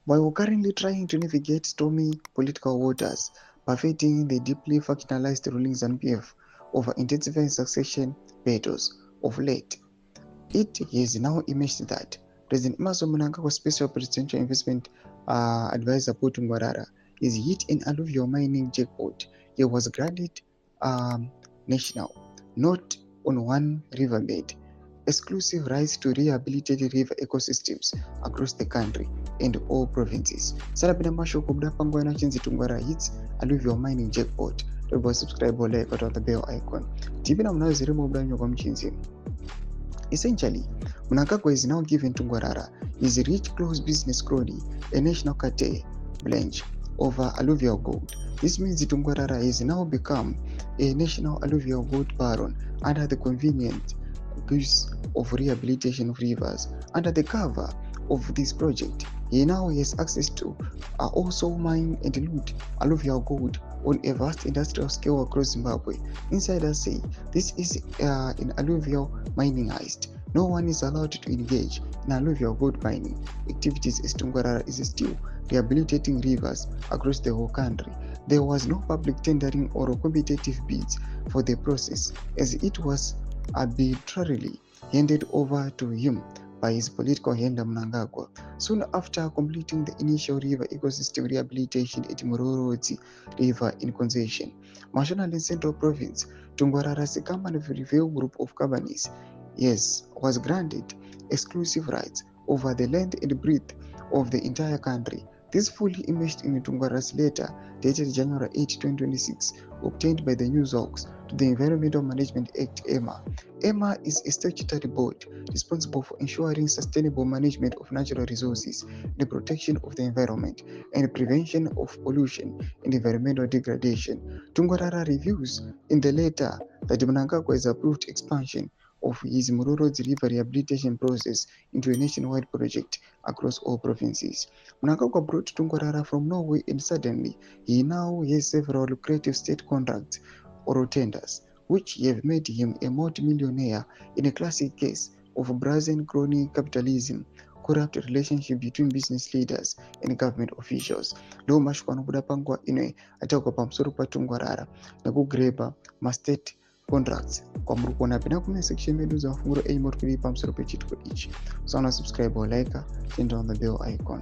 While currently trying to navigate stormy political waters, buffeting the deeply factionalized ruling ZANU-PF over intensifying succession battles of late, it has now emerged that President Emmerson Mnangagwa, Special Presidential Investment Advisor Tungwarara, is hit in alluvial mining jackpot. He was granted national, not on one riverbed, exclusive rights to rehabilitate river ecosystems across the country and all provinces. Sarabina Mashoko Budapangwana Chinzi Tungwara hits alluvial mining jackpot. Subscribe or like the bell icon. Tibina Mnazi Remo Blanyo Mchinzi. Essentially, Mnangagwa is now given Tungwarara his rich close business crony, a national cartel branch over alluvial gold. This means Tungwarara has now become a national alluvial gold baron under the convenient use of rehabilitation of rivers. Under the cover of this project, he now has access to also mine and loot alluvial gold on a vast industrial scale across Zimbabwe. Insiders say this is an alluvial mining heist. No one is allowed to engage in alluvial gold mining activities as Tungwarara is still rehabilitating rivers across the whole country. There was no public tendering or competitive bids for the process, as it was arbitrarily handed over to him by his political handler Mnangagwa. Soon after completing the initial river ecosystem rehabilitation at Murorotsi River in concession, Mashonaland Central Province, Tungwarara's Kamani group of companies, was granted exclusive rights over the length and breadth of the entire country. This fully imaged in Tungwarara's letter dated January 8, 2026, obtained by the Newshawks to the Environmental Management Act (EMA). EMA is a statutory board responsible for ensuring sustainable management of natural resources, the protection of the environment, and prevention of pollution and environmental degradation. Tungwarara reviews in the letter that Mnangagwa has approved expansion of his Muroro's river rehabilitation process into a nationwide project across all provinces. Mnangagwa brought Tungwarara from Norway, and suddenly he now has several lucrative state contracts or tenders, which have made him a multi-millionaire in a classic case of brazen crony capitalism, corrupt relationship between business leaders and government officials. Leo mashikwana budapangwa ine atakwa pamusoro paTungwarara nekugreba ma-state contracts kwamuri kuona pena kuma section medu dzamafunguro eimori kuri pamusoro pechitiko ichi. So subscribe or like, turn on the bell icon.